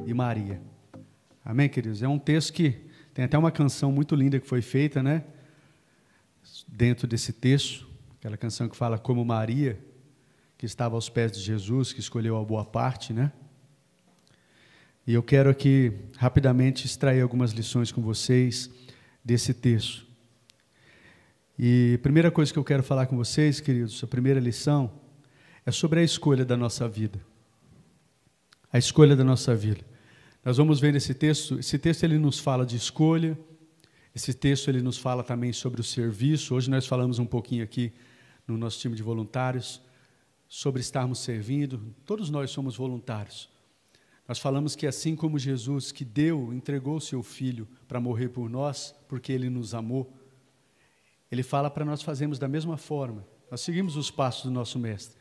e Maria. Amém, queridos? É um texto que tem até uma canção muito linda que foi feita, né? Dentro desse texto, aquela canção que fala como Maria, que estava aos pés de Jesus, que escolheu a boa parte, né? E eu quero aqui rapidamente extrair algumas lições com vocês desse texto. E a primeira coisa que eu quero falar com vocês, queridos, a primeira lição é sobre a escolha da nossa vida. A escolha da nossa vida. Nós vamos ver nesse texto ele nos fala de escolha, esse texto ele nos fala também sobre o serviço. Hoje nós falamos um pouquinho aqui no nosso time de voluntários sobre estarmos servindo. Todos nós somos voluntários. Nós falamos que assim como Jesus, que entregou o seu Filho para morrer por nós, porque Ele nos amou, Ele fala para nós fazermos da mesma forma. Nós seguimos os passos do nosso Mestre.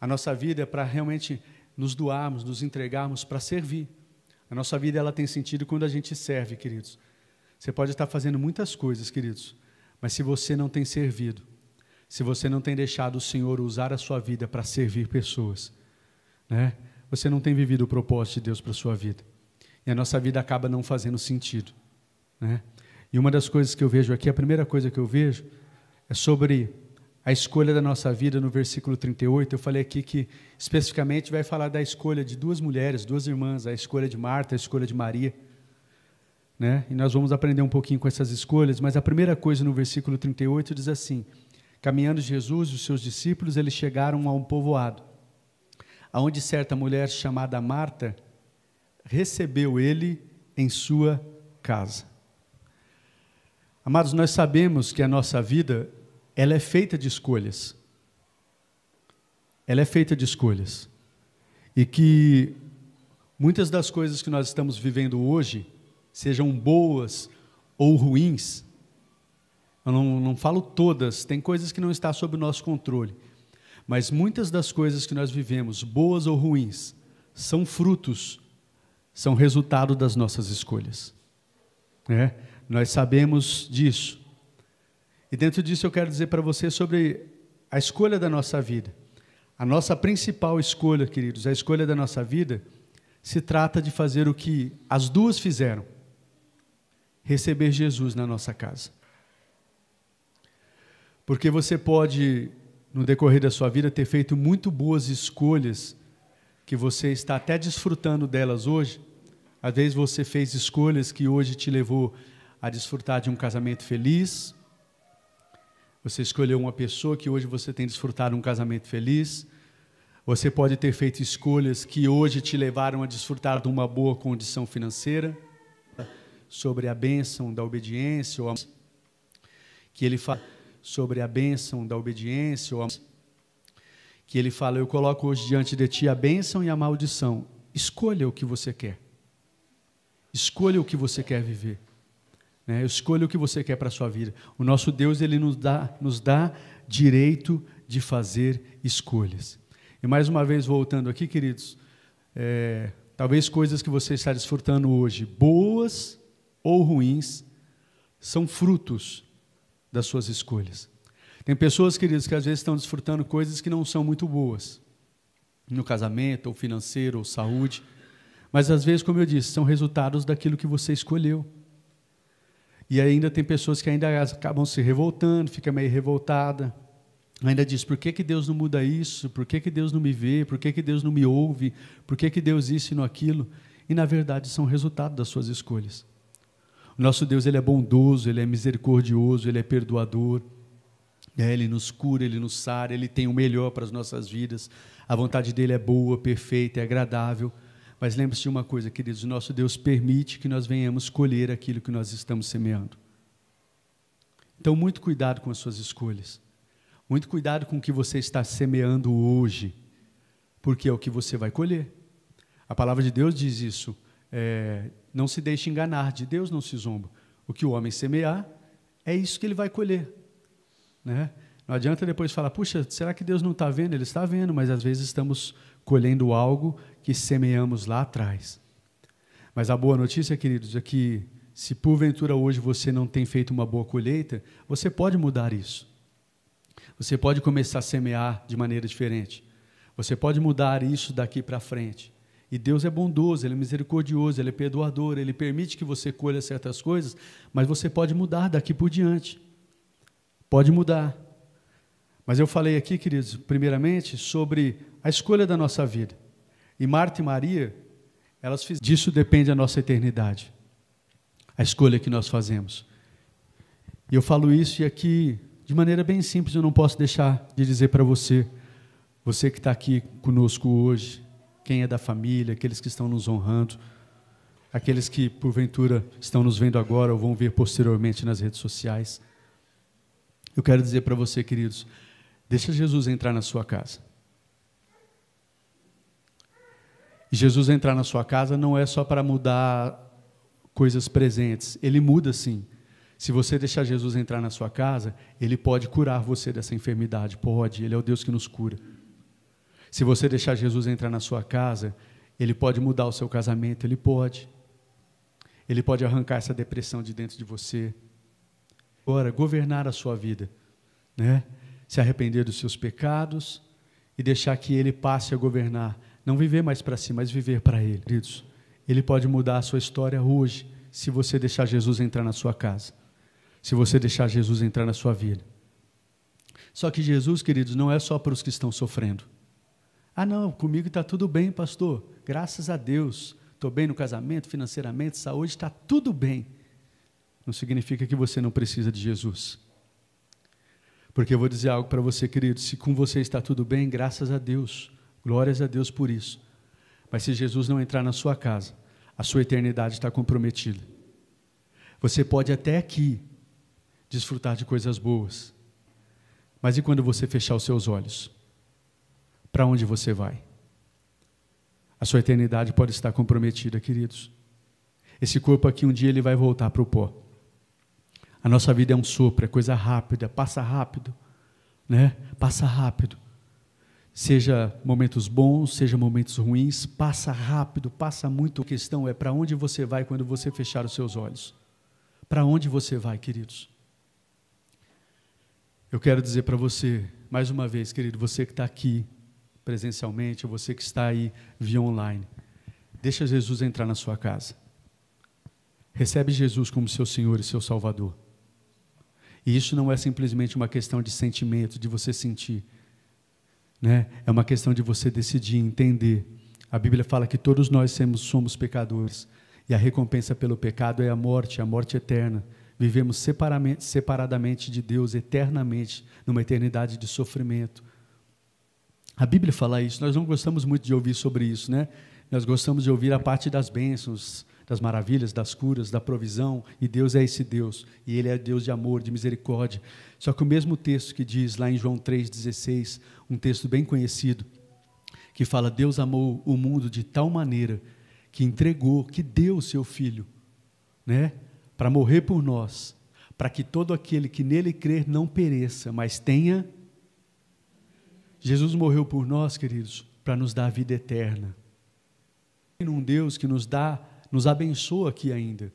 A nossa vida é para realmente nos doarmos, nos entregarmos para servir. A nossa vida ela tem sentido quando a gente serve, queridos. Você pode estar fazendo muitas coisas, queridos, mas se você não tem servido, se você não tem deixado o Senhor usar a sua vida para servir pessoas, né? Você não tem vivido o propósito de Deus para a sua vida. E a nossa vida acaba não fazendo sentido, né? E uma das coisas que eu vejo aqui, a primeira coisa que eu vejo, é sobre a escolha da nossa vida no versículo 38. Eu falei aqui que, especificamente, vai falar da escolha de duas mulheres, duas irmãs, a escolha de Marta, a escolha de Maria, né? E nós vamos aprender um pouquinho com essas escolhas, mas a primeira coisa no versículo 38 diz assim: caminhando Jesus e os seus discípulos, eles chegaram a um povoado, aonde certa mulher chamada Marta recebeu ele em sua casa. Amados, nós sabemos que a nossa vida, ela é feita de escolhas. Ela é feita de escolhas. E que muitas das coisas que nós estamos vivendo hoje, sejam boas ou ruins, eu não falo todas, tem coisas que não estão sob o nosso controle, mas muitas das coisas que nós vivemos, boas ou ruins, são frutos, são resultado das nossas escolhas, né? Nós sabemos disso. E dentro disso eu quero dizer para você sobre a escolha da nossa vida. A nossa principal escolha, queridos, a escolha da nossa vida, se trata de fazer o que as duas fizeram: receber Jesus na nossa casa. Porque você pode, no decorrer da sua vida, ter feito muito boas escolhas, que você está até desfrutando delas hoje. Às vezes você fez escolhas que hoje te levou a desfrutar de um casamento feliz. Você escolheu uma pessoa que hoje você tem desfrutado um casamento feliz. Você pode ter feito escolhas que hoje te levaram a desfrutar de uma boa condição financeira. Sobre a bênção da obediência, que ele fala sobre a bênção da obediência, que ele fala: eu coloco hoje diante de ti a bênção e a maldição. Escolha o que você quer. Escolha o que você quer viver. Escolha o que você quer para a sua vida. O nosso Deus, Ele nos dá direito de fazer escolhas. E mais uma vez, voltando aqui, queridos, talvez coisas que você está desfrutando hoje, boas ou ruins, são frutos das suas escolhas. Tem pessoas, queridos, que às vezes estão desfrutando coisas que não são muito boas, no casamento, ou financeiro, ou saúde, mas às vezes, como eu disse, são resultados daquilo que você escolheu. E ainda tem pessoas que ainda acabam se revoltando, fica meio revoltada, ainda diz: por que Deus não muda isso? Por que Deus não me vê? Por que Deus não me ouve? Por que Deus isso e não aquilo? E na verdade são resultado das suas escolhas. O nosso Deus, Ele é bondoso, Ele é misericordioso, Ele é perdoador, Ele nos cura, Ele nos sara, Ele tem o melhor para as nossas vidas. A vontade dEle é boa, perfeita, é agradável. Mas lembre-se de uma coisa, queridos: o nosso Deus permite que nós venhamos colher aquilo que nós estamos semeando. Então, muito cuidado com as suas escolhas. Muito cuidado com o que você está semeando hoje, porque é o que você vai colher. A palavra de Deus diz isso: não se deixe enganar, de Deus não se zomba. O que o homem semear, é isso que ele vai colher, né? Não adianta depois falar: puxa, será que Deus não está vendo? Ele está vendo, mas às vezes estamos colhendo algo que semeamos lá atrás. Mas a boa notícia, queridos, é que se porventura hoje você não tem feito uma boa colheita, você pode mudar isso. Você pode começar a semear de maneira diferente. Você pode mudar isso daqui para frente. E Deus é bondoso, Ele é misericordioso, Ele é perdoador, Ele permite que você colha certas coisas, mas você pode mudar daqui por diante. Pode mudar. Mas eu falei aqui, queridos, primeiramente, sobre a escolha da nossa vida. E Marta e Maria, elas fizeram. Disso depende a nossa eternidade. A escolha que nós fazemos. E eu falo isso e aqui, de maneira bem simples, eu não posso deixar de dizer para você, você que está aqui conosco hoje, quem é da família, aqueles que estão nos honrando, aqueles que porventura estão nos vendo agora ou vão ver posteriormente nas redes sociais. Eu quero dizer para você, queridos, deixa Jesus entrar na sua casa. E Jesus entrar na sua casa não é só para mudar coisas presentes, Ele muda sim. Se você deixar Jesus entrar na sua casa, Ele pode curar você dessa enfermidade, pode, Ele é o Deus que nos cura. Se você deixar Jesus entrar na sua casa, Ele pode mudar o seu casamento, Ele pode. Ele pode arrancar essa depressão de dentro de você. Agora, governar a sua vida, né? Se arrepender dos seus pecados e deixar que Ele passe a governar. Não viver mais para si, mas viver para Ele. Queridos, Ele pode mudar a sua história hoje, se você deixar Jesus entrar na sua casa. Se você deixar Jesus entrar na sua vida. Só que Jesus, queridos, não é só para os que estão sofrendo. Ah, não, comigo está tudo bem, pastor. Graças a Deus. Estou bem no casamento, financeiramente, saúde, está tudo bem. Não significa que você não precisa de Jesus. Porque eu vou dizer algo para você, querido. Se com você está tudo bem, graças a Deus. Glórias a Deus por isso. Mas se Jesus não entrar na sua casa, a sua eternidade está comprometida. Você pode até aqui desfrutar de coisas boas. Mas e quando você fechar os seus olhos? Para onde você vai? A sua eternidade pode estar comprometida, queridos. Esse corpo aqui, um dia ele vai voltar para o pó. A nossa vida é um sopro, é coisa rápida, passa rápido, né? Passa rápido. Seja momentos bons, seja momentos ruins, passa rápido, passa muito. A questão é para onde você vai quando você fechar os seus olhos. Para onde você vai, queridos? Eu quero dizer para você, mais uma vez, querido, você que está aqui presencialmente, ou você que está aí via online, deixa Jesus entrar na sua casa. Recebe Jesus como seu Senhor e seu Salvador. E isso não é simplesmente uma questão de sentimento, de você sentir, né? É uma questão de você decidir, entender. A Bíblia fala que todos nós somos pecadores, e a recompensa pelo pecado é a morte eterna. Vivemos separadamente de Deus eternamente, numa eternidade de sofrimento. A Bíblia fala isso, nós não gostamos muito de ouvir sobre isso, né? Nós gostamos de ouvir a parte das bênçãos, das maravilhas, das curas, da provisão, e Deus é esse Deus, e Ele é Deus de amor, de misericórdia. Só que o mesmo texto que diz lá em João 3,16, um texto bem conhecido, que fala, Deus amou o mundo de tal maneira, que entregou, que deu o seu Filho, né? Para morrer por nós, para que todo aquele que nele crer não pereça, mas tenha. Jesus morreu por nós, queridos, para nos dar a vida eterna. Um Deus que nos abençoa aqui ainda,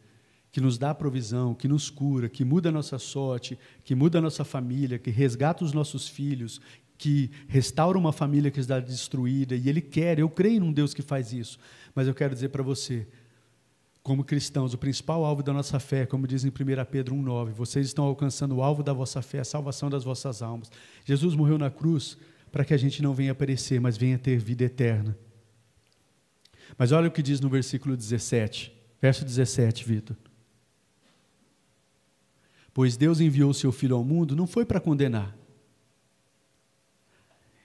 que nos dá provisão, que nos cura, que muda a nossa sorte, que muda a nossa família, que resgata os nossos filhos, que restaura uma família que está destruída, e Ele quer, eu creio num Deus que faz isso, mas eu quero dizer para você, como cristãos, o principal alvo da nossa fé, como diz em 1 Pedro 1,9, vocês estão alcançando o alvo da vossa fé, a salvação das vossas almas. Jesus morreu na cruz para que a gente não venha perecer, mas venha ter vida eterna. Mas olha o que diz no versículo 17, verso 17, Vitor. Pois Deus enviou o seu Filho ao mundo, não foi para condenar.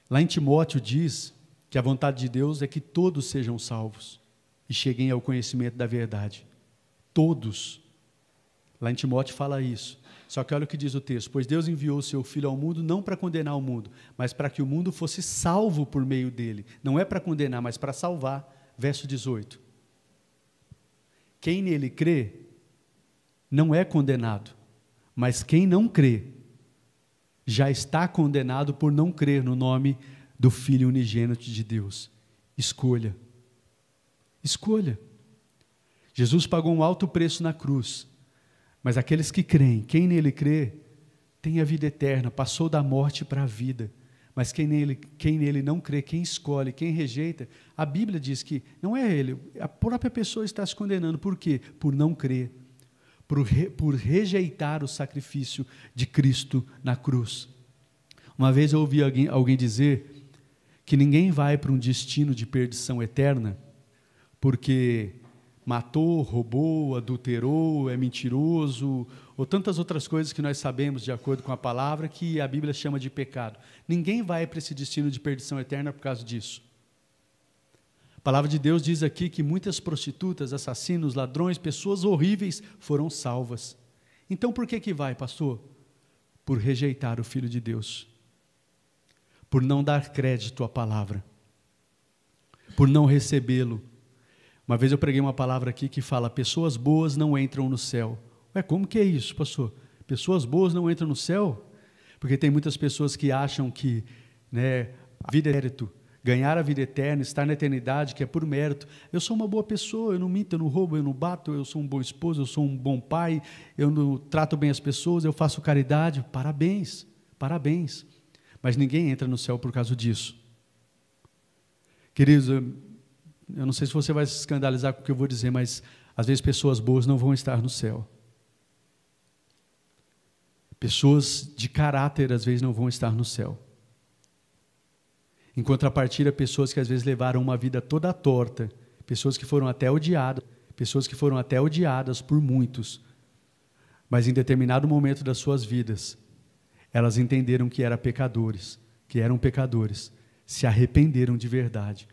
Lá em Timóteo diz que a vontade de Deus é que todos sejam salvos e cheguem ao conhecimento da verdade. Todos. Lá em Timóteo fala isso. Só que olha o que diz o texto. Pois Deus enviou o seu Filho ao mundo não para condenar o mundo, mas para que o mundo fosse salvo por meio dele. Não é para condenar, mas para salvar. Verso 18. Quem nele crê não é condenado, mas quem não crê já está condenado por não crer no nome do Filho unigênito de Deus. Escolha. Escolha. Jesus pagou um alto preço na cruz, mas aqueles que creem, quem nele crê, tem a vida eterna, passou da morte para a vida. Mas quem nele não crê, quem escolhe, quem rejeita, a Bíblia diz que não é ele, a própria pessoa está se condenando. Por quê? Por não crer, por rejeitar o sacrifício de Cristo na cruz. Uma vez eu ouvi alguém dizer que ninguém vai para um destino de perdição eterna porque matou, roubou, adulterou, é mentiroso, ou tantas outras coisas que nós sabemos de acordo com a palavra que a Bíblia chama de pecado. Ninguém vai para esse destino de perdição eterna por causa disso. A palavra de Deus diz aqui que muitas prostitutas, assassinos, ladrões, pessoas horríveis foram salvas. Então por que vai, pastor? Por rejeitar o Filho de Deus, por não dar crédito à palavra, por não recebê-lo. Uma vez eu preguei uma palavra aqui que fala: pessoas boas não entram no céu. Ué, como que é isso, pastor? Pessoas boas não entram no céu? Porque tem muitas pessoas que acham que a vida é mérito, ganhar a vida eterna, estar na eternidade, que é por mérito. Eu sou uma boa pessoa, eu não minto, eu não roubo, eu não bato, eu sou um bom esposo, eu sou um bom pai, eu não trato bem as pessoas, eu faço caridade. Parabéns, parabéns. Mas ninguém entra no céu por causa disso. Queridos, eu não sei se você vai se escandalizar com o que eu vou dizer, mas às vezes pessoas boas não vão estar no céu. Pessoas de caráter às vezes não vão estar no céu. Em contrapartida, pessoas que às vezes levaram uma vida toda torta, pessoas que foram até odiadas por muitos, mas em determinado momento das suas vidas, elas entenderam que eram pecadores, se arrependeram de verdade,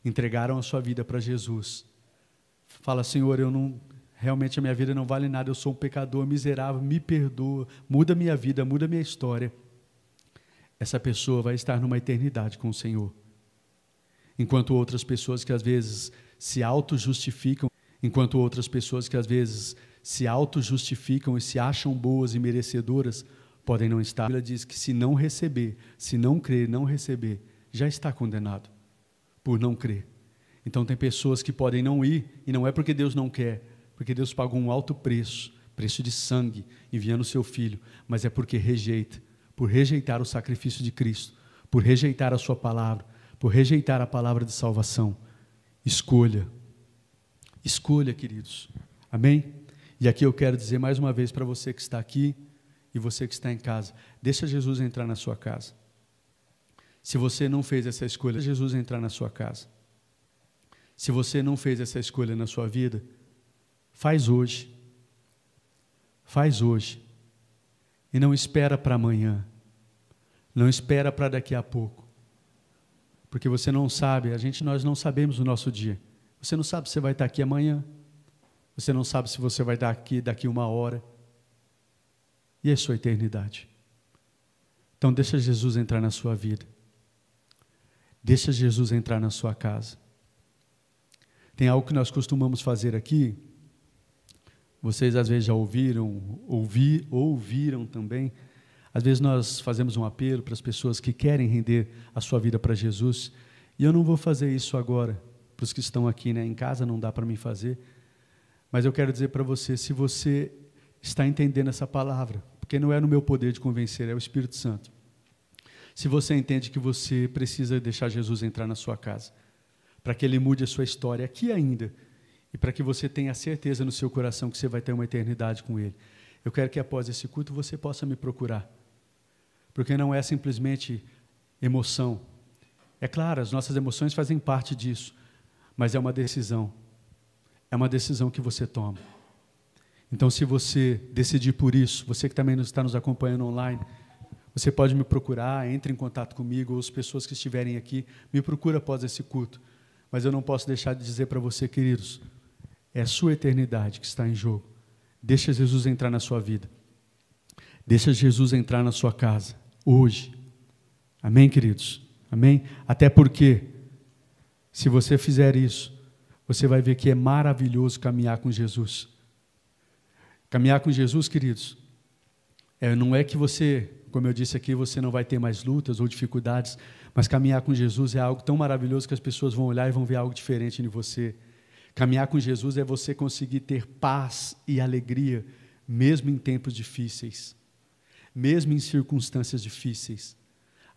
entregaram a sua vida para Jesus. Fala: Senhor, realmente a minha vida não vale nada, eu sou um pecador miserável, me perdoa, muda minha vida, muda minha história. Essa pessoa vai estar numa eternidade com o Senhor. Enquanto outras pessoas que às vezes se auto-justificam, e se acham boas e merecedoras, podem não estar. A Bíblia diz que se não receber, se não crer, não receber, já está condenado por não crer. Então tem pessoas que podem não ir, e não é porque Deus não quer, porque Deus pagou um alto preço de sangue, enviando o seu Filho, mas é porque por rejeitar o sacrifício de Cristo, por rejeitar a sua palavra, por rejeitar a palavra de salvação. Escolha, queridos, amém? E aqui eu quero dizer mais uma vez para você que está aqui e você que está em casa: deixa Jesus entrar na sua casa. Se você não fez essa escolha, deixa Jesus entrar na sua casa. Se você não fez essa escolha na sua vida, faz hoje. Faz hoje. E não espera para amanhã. Não espera para daqui a pouco. Porque você não sabe, nós não sabemos o nosso dia. Você não sabe se você vai estar aqui amanhã. Você não sabe se você vai estar aqui daqui 1 hora. E a sua eternidade. Então deixa Jesus entrar na sua vida. Deixa Jesus entrar na sua casa. Tem algo que nós costumamos fazer aqui. Vocês às vezes já ouviram também. Às vezes nós fazemos um apelo para as pessoas que querem render a sua vida para Jesus. E eu não vou fazer isso agora. Para os que estão aqui, em casa não dá para mim fazer. Mas eu quero dizer para você, se você está entendendo essa palavra, porque não é no meu poder de convencer, é o Espírito Santo. Se você entende que você precisa deixar Jesus entrar na sua casa, para que Ele mude a sua história aqui ainda, e para que você tenha certeza no seu coração que você vai ter uma eternidade com Ele, eu quero que após esse culto você possa me procurar, porque não é simplesmente emoção. É claro, as nossas emoções fazem parte disso, mas é uma decisão que você toma. Então, se você decidir por isso, você que também está nos acompanhando online, você pode me procurar, entre em contato comigo, ou as pessoas que estiverem aqui, me procura após esse culto. Mas eu não posso deixar de dizer para você, queridos, é a sua eternidade que está em jogo. Deixa Jesus entrar na sua vida. Deixa Jesus entrar na sua casa, hoje. Amém, queridos? Amém? Até porque, se você fizer isso, você vai ver que é maravilhoso caminhar com Jesus. Caminhar com Jesus, queridos, não é que você, como eu disse aqui, você não vai ter mais lutas ou dificuldades, mas caminhar com Jesus é algo tão maravilhoso que as pessoas vão olhar e vão ver algo diferente em você. Caminhar com Jesus é você conseguir ter paz e alegria, mesmo em tempos difíceis, mesmo em circunstâncias difíceis.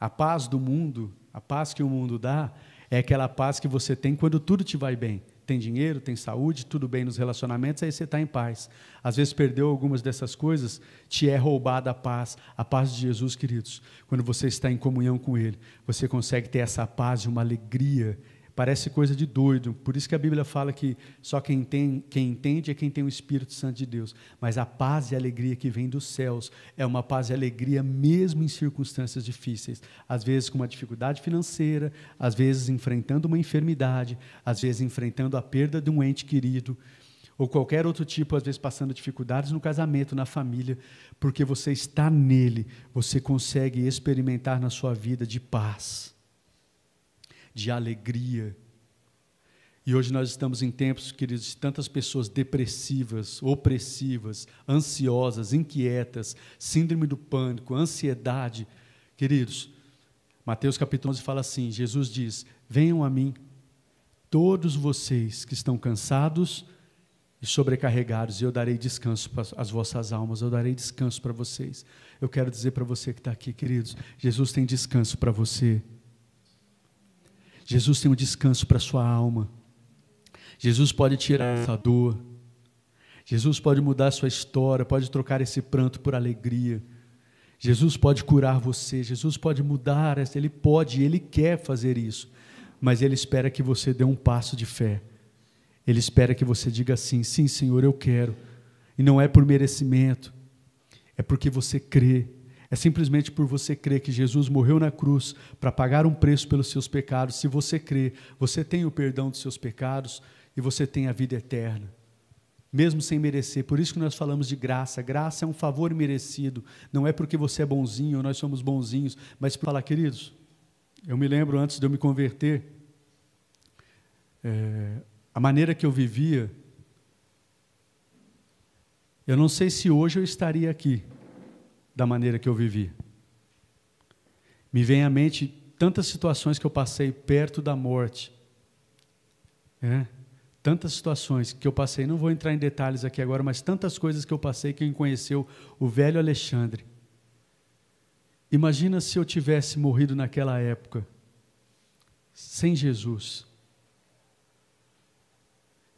A paz do mundo, a paz que o mundo dá, é aquela paz que você tem quando tudo te vai bem. Tem dinheiro, tem saúde, tudo bem nos relacionamentos, aí você está em paz. Às vezes perdeu algumas dessas coisas, te é roubada a paz de Jesus, queridos. Quando você está em comunhão com Ele, você consegue ter essa paz e uma alegria. Parece coisa de doido, por isso que a Bíblia fala que só quem entende é quem tem o Espírito Santo de Deus. Mas a paz e a alegria que vem dos céus é uma paz e alegria mesmo em circunstâncias difíceis. Às vezes com uma dificuldade financeira, às vezes enfrentando uma enfermidade, às vezes enfrentando a perda de um ente querido, ou qualquer outro tipo, às vezes passando dificuldades no casamento, na família, porque você está nele, você consegue experimentar na sua vida de paz, de alegria. E hoje nós estamos em tempos, queridos, de tantas pessoas depressivas, opressivas, ansiosas, inquietas, síndrome do pânico, ansiedade. Queridos, Mateus capítulo 11 fala assim, Jesus diz, venham a mim, todos vocês que estão cansados e sobrecarregados, e eu darei descanso para as vossas almas, eu darei descanso para vocês. Eu quero dizer para você que está aqui, queridos, Jesus tem descanso para você. Jesus tem um descanso para a sua alma. Jesus pode tirar essa dor. Jesus pode mudar a sua história, pode trocar esse pranto por alegria. Jesus pode curar você, Jesus pode mudar, Ele pode, Ele quer fazer isso. Mas Ele espera que você dê um passo de fé. Ele espera que você diga assim, sim Senhor, eu quero. E não é por merecimento, é porque você crê. É simplesmente por você crer que Jesus morreu na cruz para pagar um preço pelos seus pecados. Se você crê, você tem o perdão dos seus pecados e você tem a vida eterna, mesmo sem merecer. Por isso que nós falamos de graça. Graça é um favor merecido. Não é porque você é bonzinho ou nós somos bonzinhos, mas para falar, queridos, eu me lembro antes de eu me converter, a maneira que eu vivia, eu não sei se hoje eu estaria aqui da maneira que eu vivi. Me vem à mente tantas situações que eu passei perto da morte. Tantas situações que eu passei, não vou entrar em detalhes aqui agora, mas tantas coisas que eu passei, quem conheceu o velho Alexandre. Imagina se eu tivesse morrido naquela época, sem Jesus.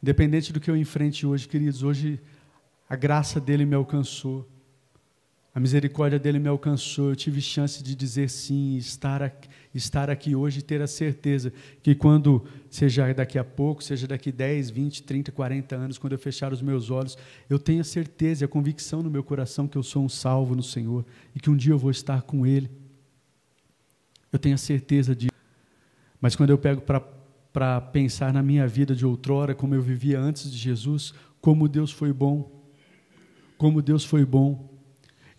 Independente do que eu enfrente hoje, queridos, hoje a graça dele me alcançou. A misericórdia dele me alcançou, eu tive chance de dizer sim, estar aqui hoje e ter a certeza que quando, seja daqui a pouco, seja daqui 10, 20, 30, 40 anos, quando eu fechar os meus olhos, eu tenho a certeza e a convicção no meu coração que eu sou um salvo no Senhor e que um dia eu vou estar com Ele. Eu tenho a certeza disso. Mas quando eu pego para pensar na minha vida de outrora, como eu vivia antes de Jesus, como Deus foi bom, como Deus foi bom.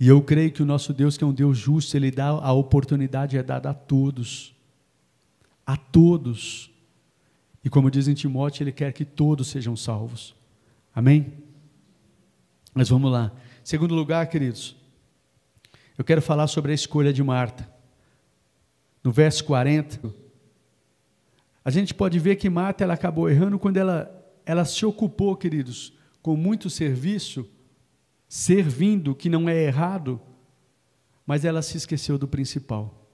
E eu creio que o nosso Deus, que é um Deus justo, Ele dá a oportunidade, é dada a todos. A todos. E como diz em Timóteo, Ele quer que todos sejam salvos. Amém? Mas vamos lá. Segundo lugar, queridos, eu quero falar sobre a escolha de Marta. No verso 40, a gente pode ver que Marta ela acabou errando quando ela se ocupou, queridos, com muito serviço, servindo, que não é errado, mas ela se esqueceu do principal.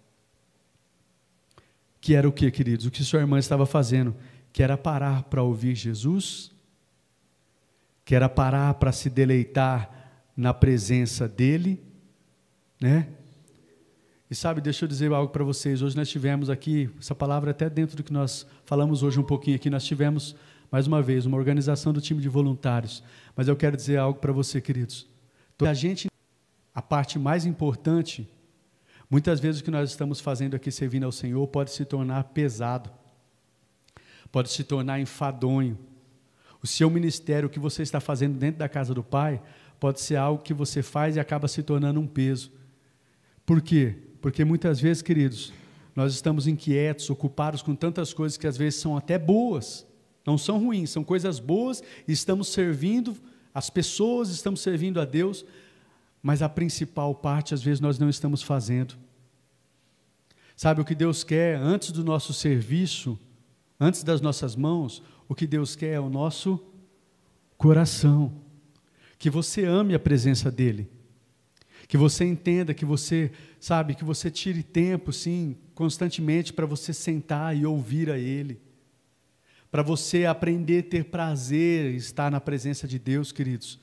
Que era o que, queridos? O que sua irmã estava fazendo? Que era parar para ouvir Jesus, que era parar para se deleitar na presença dEle, né? E sabe, deixa eu dizer algo para vocês, hoje nós tivemos aqui, essa palavra até dentro do que nós falamos hoje um pouquinho aqui, nós tivemos mais uma vez, uma organização do time de voluntários. Mas eu quero dizer algo para você, queridos. A parte mais importante, muitas vezes o que nós estamos fazendo aqui, servindo ao Senhor, pode se tornar pesado, pode se tornar enfadonho. O seu ministério, o que você está fazendo dentro da casa do Pai, pode ser algo que você faz e acaba se tornando um peso. Por quê? Porque muitas vezes, queridos, nós estamos inquietos, ocupados com tantas coisas que às vezes são até boas, não são ruins, são coisas boas, e estamos servindo as pessoas, estamos servindo a Deus, mas a principal parte, às vezes, nós não estamos fazendo. Sabe, o que Deus quer, antes do nosso serviço, antes das nossas mãos, o que Deus quer é o nosso coração. Que você ame a presença dEle. Que você entenda, que você, sabe, que você tire tempo, sim, constantemente para você sentar e ouvir a Ele. Para você aprender a ter prazer em estar na presença de Deus, queridos.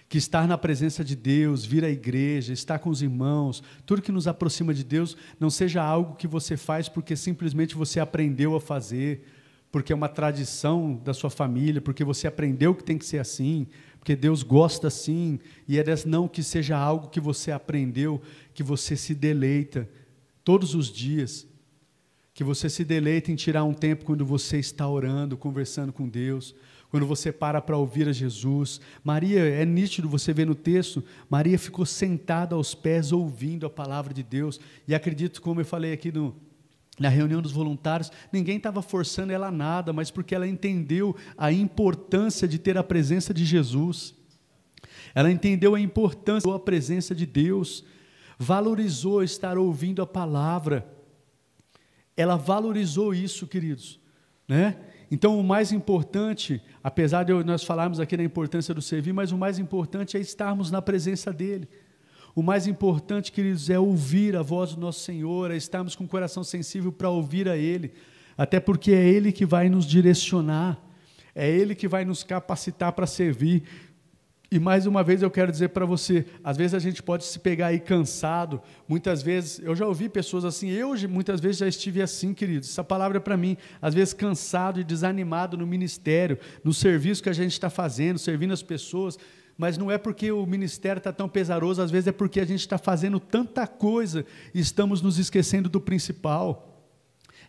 Que estar na presença de Deus, vir à igreja, estar com os irmãos, tudo que nos aproxima de Deus, não seja algo que você faz porque simplesmente você aprendeu a fazer, porque é uma tradição da sua família, porque você aprendeu que tem que ser assim, porque Deus gosta assim, e não que seja algo que você aprendeu, que você se deleita todos os dias, que você se deleita em tirar um tempo quando você está orando, conversando com Deus, quando você para ouvir a Jesus. Maria, é nítido você ver no texto, Maria ficou sentada aos pés ouvindo a palavra de Deus, e acredito, como eu falei aqui na reunião dos voluntários, ninguém estava forçando ela a nada, mas porque ela entendeu a importância de ter a presença de Jesus, ela entendeu a importância da presença de Deus, valorizou estar ouvindo a palavra, ela valorizou isso, queridos, né? Então, o mais importante, apesar de nós falarmos aqui da importância do servir, mas o mais importante é estarmos na presença dEle. O mais importante, queridos, é ouvir a voz do nosso Senhor, é estarmos com o coração sensível para ouvir a Ele, até porque é Ele que vai nos direcionar, é Ele que vai nos capacitar para servir. E mais uma vez eu quero dizer para você, às vezes a gente pode se pegar aí cansado, muitas vezes, eu já ouvi pessoas assim, muitas vezes já estive assim, queridos, essa palavra é para mim, às vezes cansado e desanimado no ministério, no serviço que a gente está fazendo, servindo as pessoas, mas não é porque o ministério está tão pesaroso, às vezes é porque a gente está fazendo tanta coisa e estamos nos esquecendo do principal.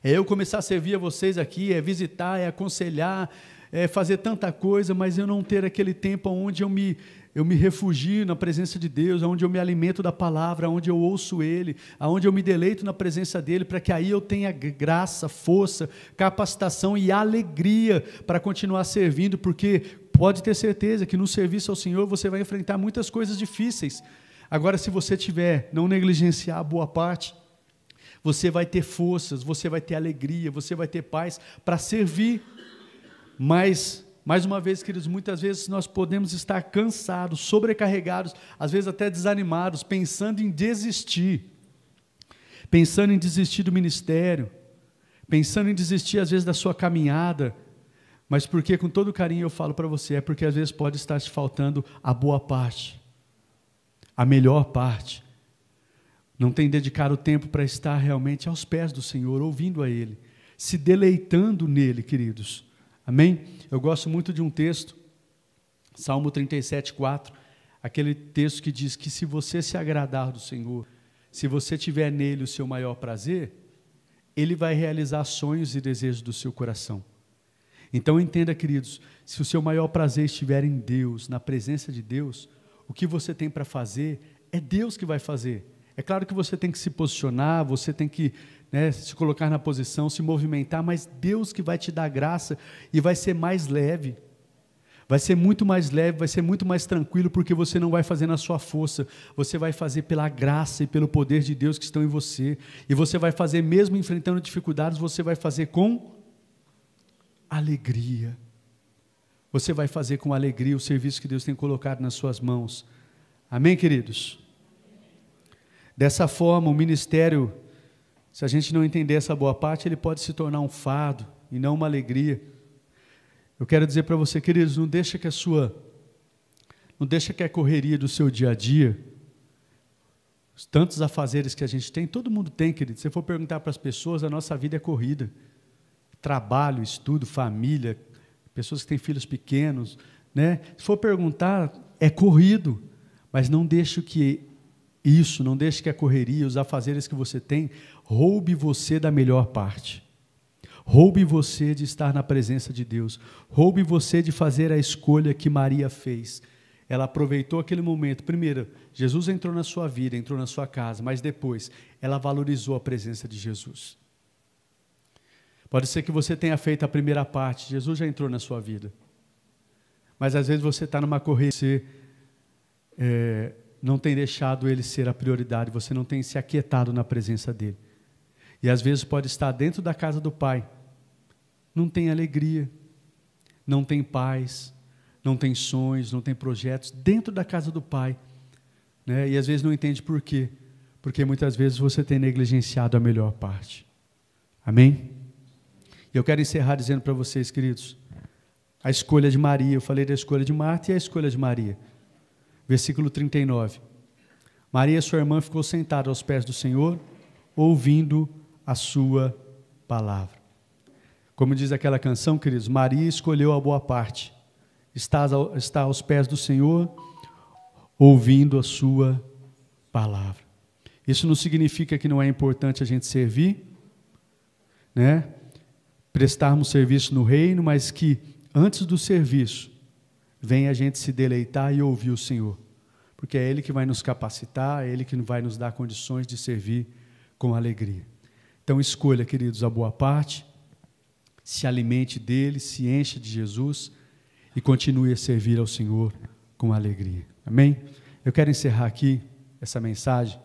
É eu começar a servir a vocês aqui, é visitar, é aconselhar, é fazer tanta coisa, mas eu não ter aquele tempo onde eu me refugio na presença de Deus, onde eu me alimento da palavra, onde eu ouço Ele, onde eu me deleito na presença dEle, para que aí eu tenha graça, força, capacitação e alegria para continuar servindo, porque pode ter certeza que no serviço ao Senhor você vai enfrentar muitas coisas difíceis. Agora, se você não negligenciar a boa parte, você vai ter forças, você vai ter alegria, você vai ter paz para servir. Mas, mais uma vez, queridos, muitas vezes nós podemos estar cansados, sobrecarregados, às vezes até desanimados, pensando em desistir do ministério, pensando em desistir, às vezes, da sua caminhada, mas porque, com todo carinho eu falo para você, é porque às vezes pode estar te faltando a boa parte, a melhor parte, não tem dedicado tempo para estar realmente aos pés do Senhor, ouvindo a Ele, se deleitando nele, queridos. Amém? Eu gosto muito de um texto, Salmo 37:4, aquele texto que diz que se você se agradar do Senhor, se você tiver nele o seu maior prazer, Ele vai realizar sonhos e desejos do seu coração. Então entenda, queridos, se o seu maior prazer estiver em Deus, na presença de Deus, o que você tem para fazer, é Deus que vai fazer. É claro que você tem que se posicionar, você tem que se colocar na posição, se movimentar, mas Deus que vai te dar graça e vai ser mais leve, vai ser muito mais leve, vai ser muito mais tranquilo, porque você não vai fazer na sua força, você vai fazer pela graça e pelo poder de Deus que estão em você, e você vai fazer mesmo enfrentando dificuldades, você vai fazer com alegria, você vai fazer com alegria o serviço que Deus tem colocado nas suas mãos. Amém, queridos? Dessa forma, o ministério, se a gente não entender essa boa parte, ele pode se tornar um fardo e não uma alegria. Eu quero dizer para você, queridos, não deixa que a correria do seu dia a dia, os tantos afazeres que a gente tem, todo mundo tem, querido. Se você for perguntar para as pessoas, a nossa vida é corrida. Trabalho, estudo, família, pessoas que têm filhos pequenos, né? Se for perguntar, é corrido, mas não deixe que a correria, os afazeres que você tem, roube você da melhor parte. Roube você de estar na presença de Deus. Roube você de fazer a escolha que Maria fez. Ela aproveitou aquele momento. Primeiro, Jesus entrou na sua vida, entrou na sua casa, mas depois, ela valorizou a presença de Jesus. Pode ser que você tenha feito a primeira parte, Jesus já entrou na sua vida. Mas às vezes você está numa correria, você não tem deixado Ele ser a prioridade, você não tem se aquietado na presença dEle. E às vezes pode estar dentro da casa do Pai, não tem alegria, não tem paz, não tem sonhos, não tem projetos, dentro da casa do Pai, né? E às vezes não entende por quê. Porque muitas vezes você tem negligenciado a melhor parte. Amém? E eu quero encerrar dizendo para vocês, queridos, a escolha de Maria. Eu falei da escolha de Marta e a escolha de Maria. Versículo 39. Maria, sua irmã, ficou sentada aos pés do Senhor, ouvindo a sua palavra. Como diz aquela canção, queridos, Maria escolheu a boa parte. Está aos pés do Senhor, ouvindo a sua palavra. Isso não significa que não é importante a gente servir, né? Prestarmos serviço no reino, mas que antes do serviço, vem a gente se deleitar e ouvir o Senhor. Porque é Ele que vai nos capacitar, é Ele que vai nos dar condições de servir com alegria. Então escolha, queridos, a boa parte, se alimente dEle, se encha de Jesus e continue a servir ao Senhor com alegria. Amém? Eu quero encerrar aqui essa mensagem